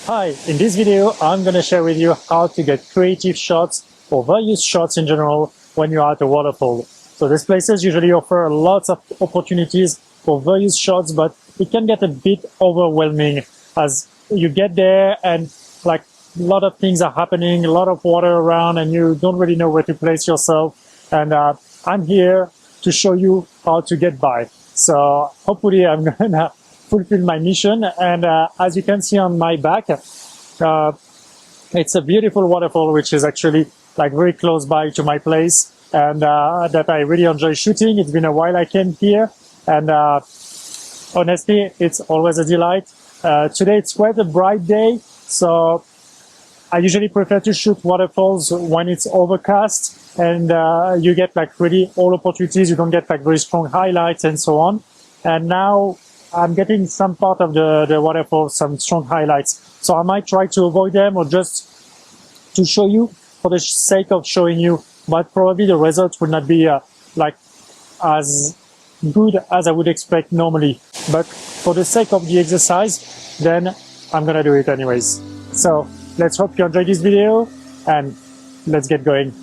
Hi, in this video I'm going to share with you how to get creative shots or various shots in general when you are at a waterfall. So these places usually offer lots of opportunities for various shots, but it can get a bit overwhelming as you get there and like a lot of things are happening, a lot of water around and you don't really know where to place yourself. And I'm here to show you how to get by. So hopefully I'm going to fulfill my mission. And as you can see on my back, it's a beautiful waterfall, which is actually like very close by to my place, and that I really enjoy shooting. It's been a while I came here, and honestly, it's always a delight. Today it's quite a bright day, so I usually prefer to shoot waterfalls when it's overcast, and you get like really all opportunities. You don't get like very strong highlights and so on. And now I'm getting some part of the waterfall, some strong highlights. So I might try to avoid them or just to show you for the sake of showing you, but probably the results will not be like as good as I would expect normally. But for the sake of the exercise, then I'm gonna do it anyways. So let's hope you enjoyed this video and let's get going.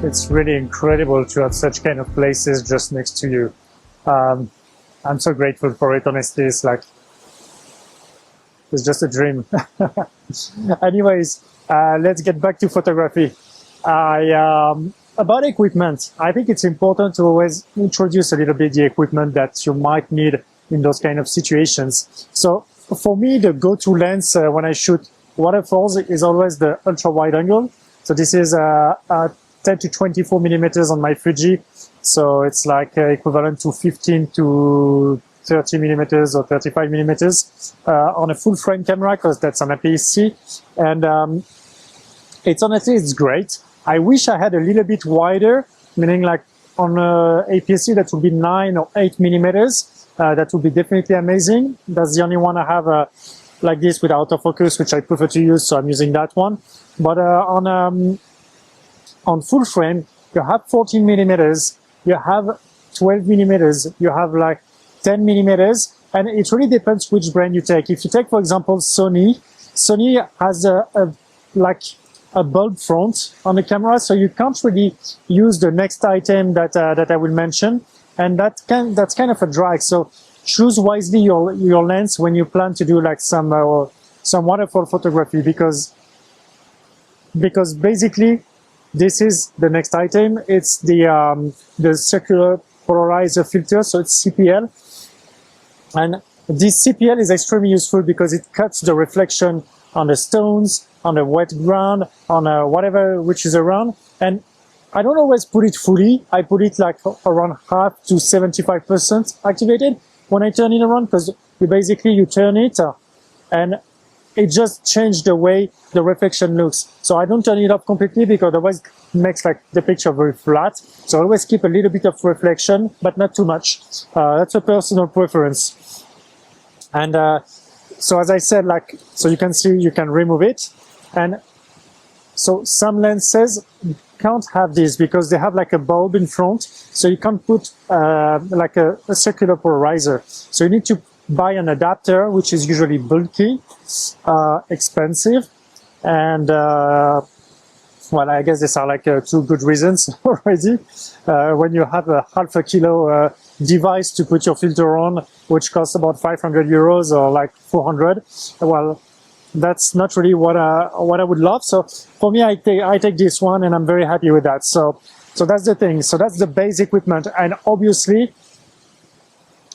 It's really incredible to have such kind of places just next to you. I'm so grateful for it, honestly. It's just a dream. Anyways, let's get back to photography. About equipment, I think it's important to always introduce a little bit the equipment that you might need in those kind of situations. So for me, the go-to lens when I shoot waterfalls is always the ultra wide angle. So this is a 10 to 24 millimeters on my Fuji. So it's like equivalent to 15 to 30 millimeters or 35 millimeters on a full frame camera, because that's an APS-C. And it's honestly, it's great. I wish I had a little bit wider, meaning like on APS-C that would be 9 or 8 millimeters. That would be definitely amazing. That's the only one I have like this with autofocus, which I prefer to use. So I'm using that one. But on full frame, you have 14 millimeters, you have 12 millimeters, you have like 10 millimeters, and it really depends which brand you take. If you take, for example, Sony has like a bulb front on the camera, so you can't really use the next item that I will mention, and that's kind of a drag. So choose wisely your lens when you plan to do like some waterfall photography, because basically this is the next item. It's the circular polarizer filter, so it's CPL. And this CPL is extremely useful because it cuts the reflection on the stones, on the wet ground, on whatever which is around. And I don't always put it fully. I put it like around half to 75% activated when I turn it around, because you turn it and it just changed the way the reflection looks. So I don't turn it off completely, because otherwise it makes like the picture very flat. So I always keep a little bit of reflection, but not too much. That's a personal preference. And so as I said, like, so you can see, you can remove it. And so some lenses can't have this because they have like a bulb in front. So you can't put like a circular polarizer. So you need to buy an adapter, which is usually bulky, expensive, and well, I guess these are like two good reasons already. When you have a half a kilo device to put your filter on, which costs about 500 euros or like 400, well, that's not really what I would love. So for me, I take this one, and I'm very happy with that. So that's the thing. So that's the base equipment, and obviously,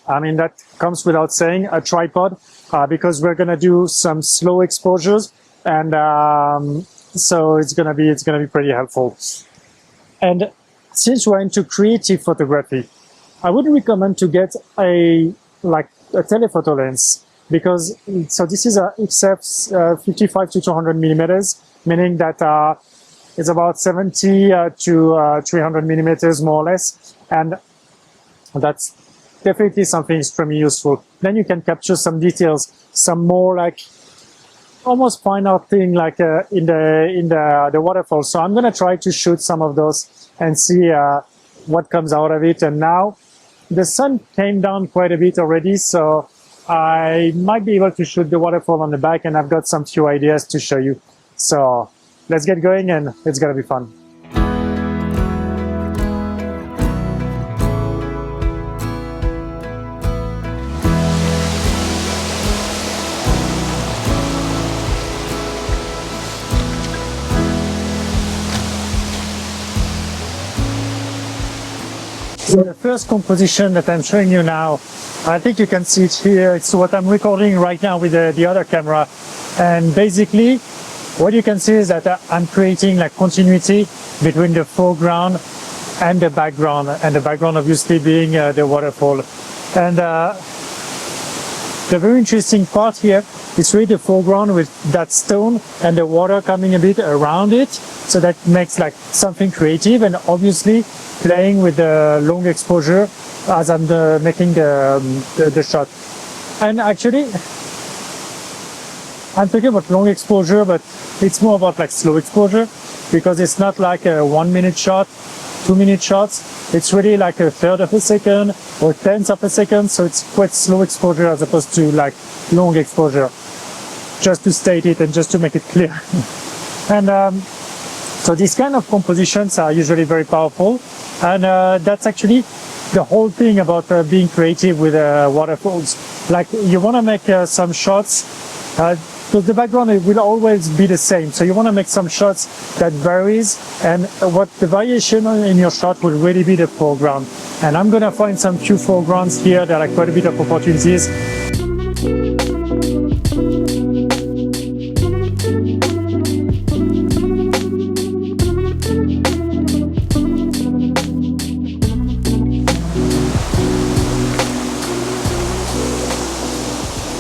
I mean, that comes without saying, a tripod, because we're gonna do some slow exposures, and so it's gonna be pretty helpful. And since we're into creative photography, I would recommend to get a telephoto lens, because so this is a XF 55 to 200 millimeters, meaning that it's about 70 to 300 millimeters more or less, and that's definitely something extremely useful. Then you can capture some details, some more like almost final thing like in the waterfall. So I'm gonna try to shoot some of those and see what comes out of it. And now the sun came down quite a bit already, so I might be able to shoot the waterfall on the back, and I've got some few ideas to show you. So let's get going, and it's gonna be fun. So the first composition that I'm showing you now, I think you can see it here. It's what I'm recording right now with the other camera. And basically, what you can see is that I'm creating like continuity between the foreground and the background obviously being the waterfall. And the very interesting part here is really the foreground with that stone and the water coming a bit around it. So that makes like something creative, and obviously playing with the long exposure as I'm making the shot. And actually, I'm talking about long exposure, but it's more about like slow exposure, because it's not like a 1 minute shot, 2 minute shots. It's really like a third of a second or tenth of a second. So it's quite slow exposure as opposed to like long exposure, just to state it and just to make it clear. And so these kind of compositions are usually very powerful. And that's actually the whole thing about being creative with waterfalls. Like you want to make some shots, because the background will always be the same. So you want to make some shots that varies, and what the variation in your shot will really be the foreground. And I'm going to find some few foregrounds here that are quite a bit of opportunities.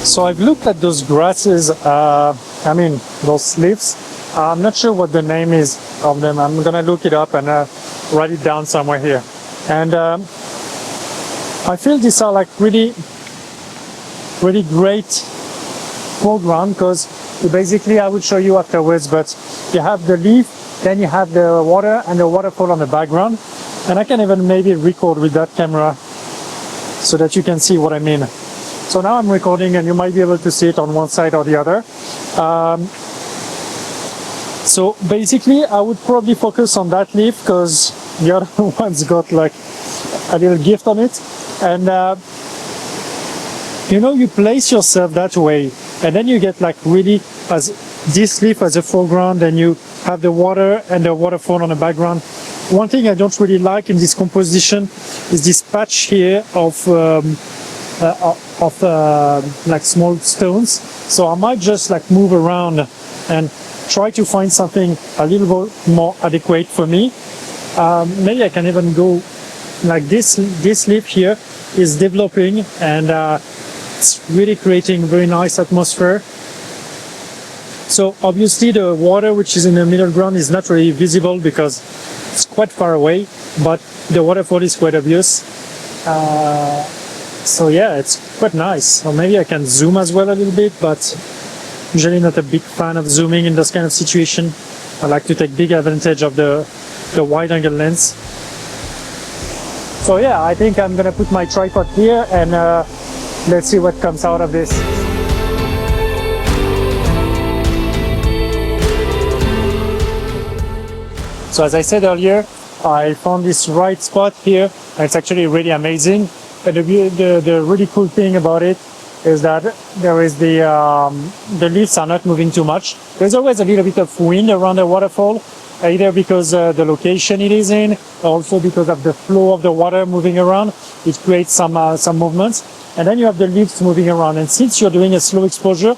So I've looked at those grasses, those leaves. I'm not sure what the name is of them. I'm gonna look it up and write it down somewhere here. And I feel these are like really great foreground, because basically I will show you afterwards, but you have the leaf, then you have the water and the waterfall on the background. And I can even maybe record with that camera so that you can see what I mean. So now I'm recording, and you might be able to see it on one side or the other. So basically, I would probably focus on that leaf, because the other one's got like a little gift on it. And you place yourself that way, and then you get like really as this leaf as a foreground, and you have the water and the waterfall on the background. One thing I don't really like in this composition is this patch here of like small stones. So I might just like move around and try to find something a little bit more adequate for me. Maybe I can even go like this leaf here is developing, and it's really creating very nice atmosphere. So obviously the water which is in the middle ground is not really visible because it's quite far away, but the waterfall is quite obvious. So yeah, it's quite nice. Or maybe I can zoom as well a little bit, but usually not a big fan of zooming in this kind of situation. I like to take big advantage of the wide angle lens. So yeah, I think I'm gonna put my tripod here, and let's see what comes out of this. So as I said earlier, I found this right spot here, and it's actually really amazing. And the really cool thing about it is that there is the leaves are not moving too much. There's always a little bit of wind around the waterfall, either because the location it is in, or also because of the flow of the water moving around. It creates some movements, and then you have the leaves moving around. And since you're doing a slow exposure,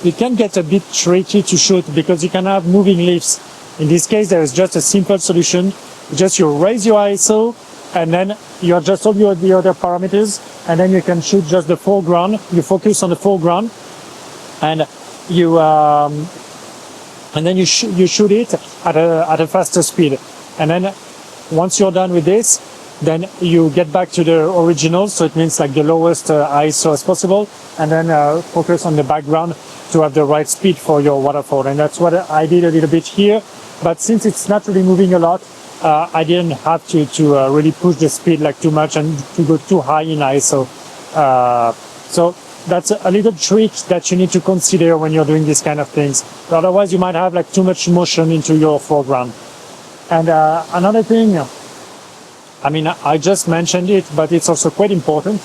it can get a bit tricky to shoot because you can have moving leaves. In this case, there is just a simple solution. Just you raise your ISO, and then you adjust all the other parameters, and then you can shoot just the foreground. You focus on the foreground, and you shoot it at a faster speed. And then once you're done with this, then you get back to the original, so it means like the lowest ISO as possible, and then focus on the background to have the right speed for your waterfall. And that's what I did a little bit here. But since it's not really moving a lot, I didn't have to really push the speed like too much and to go too high in ISO. So that's a little trick that you need to consider when you're doing these kind of things. Otherwise, you might have like too much motion into your foreground. And another thing, I mean, I just mentioned it, but it's also quite important,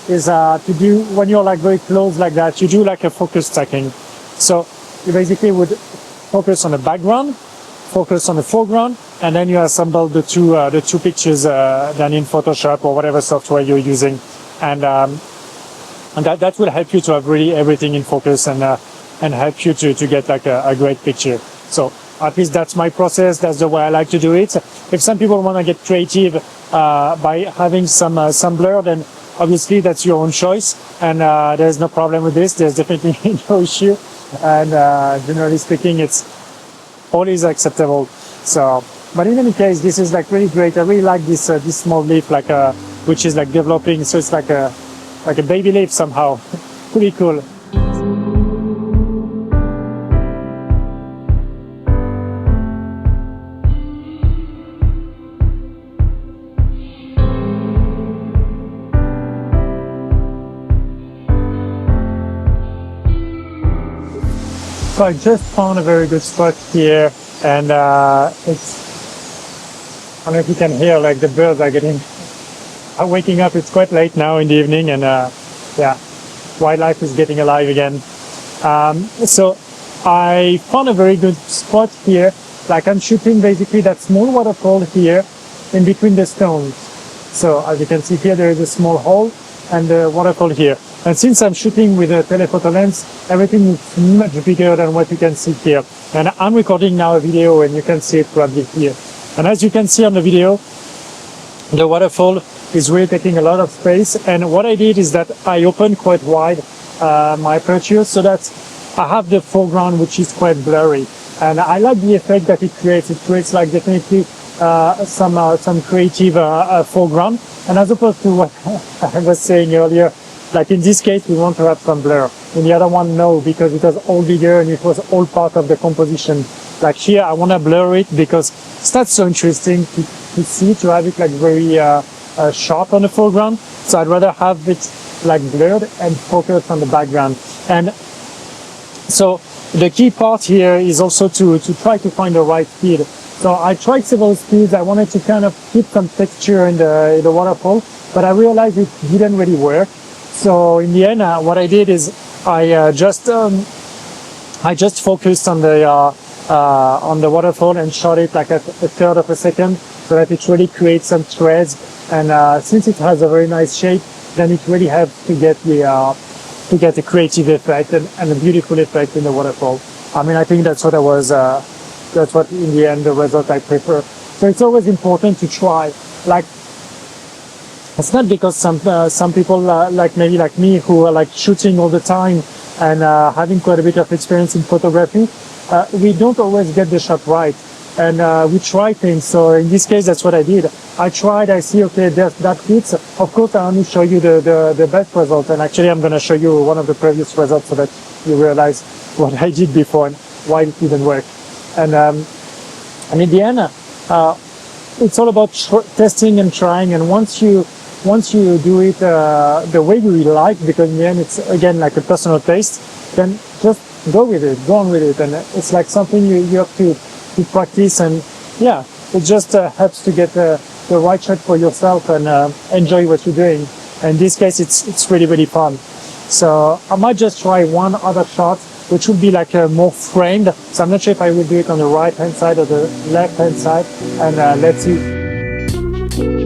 is to do, when you're like very close like that, you do like a focus stacking. So you basically would focus on the background, focus on the foreground, and then you assemble the two pictures then in Photoshop or whatever software you're using. And that will help you to have really everything in focus and help you to get like a great picture. So at least that's my process. That's the way I like to do it. If some people want to get creative by having some blur, then obviously that's your own choice. And there's no problem with this. There's definitely no issue. And generally speaking, it's always acceptable. So, but in any case, this is like really great. I really like this small leaf, like which is like developing. So it's like a baby leaf somehow. Pretty cool. So I just found a very good spot here, and it's, I don't know if you can hear like the birds are waking up. It's quite late now in the evening, and yeah, wildlife is getting alive again. So I found a very good spot here. Like I'm shooting basically that small waterfall here in between the stones. So as you can see here, there is a small hole and the waterfall here. And since I'm shooting with a telephoto lens, everything is much bigger than what you can see here. And I'm recording now a video, and you can see it probably here. And as you can see on the video, the waterfall is really taking a lot of space. And what I did is that I opened quite wide my aperture so that I have the foreground, which is quite blurry. And I like the effect that it creates. It creates like definitely some creative foreground. And as opposed to what I was saying earlier, like in this case, we want to have some blur. In the other one, no, because it was all bigger and it was all part of the composition. Like here, I want to blur it because it's not so interesting to see, to have it like very sharp on the foreground. So I'd rather have it like blurred and focus on the background. And so the key part here is also to try to find the right speed. So I tried several speeds. I wanted to kind of keep some texture in the waterfall, but I realized it didn't really work. So in the end, what I did is I just focused on the waterfall and shot it like at a third of a second, so that it really creates some threads. And since it has a very nice shape, then it really helps to get a creative effect and a beautiful effect in the waterfall. I mean, I think that's what that's what in the end the result I prefer. So it's always important to try. Like, it's not because some people like maybe like me who are like shooting all the time and having quite a bit of experience in photography, we don't always get the shot right, and we try things. So in this case, that's what I did. I tried. I see, okay, that fits. Of course, I only show you the best result, and actually, I'm going to show you one of the previous results so that you realize what I did before and why it didn't work. And in the end, it's all about testing and trying. And once you do it the way you like, because in the end it's again like a personal taste, then just go with it, go on with it. And it's like something you have to practice, and yeah, it just helps to get the right shot for yourself and enjoy what you're doing. And in this case, it's really, really fun. So I might just try one other shot, which would be like more framed. So I'm not sure if I will do it on the right hand side or the left hand side, and let's see.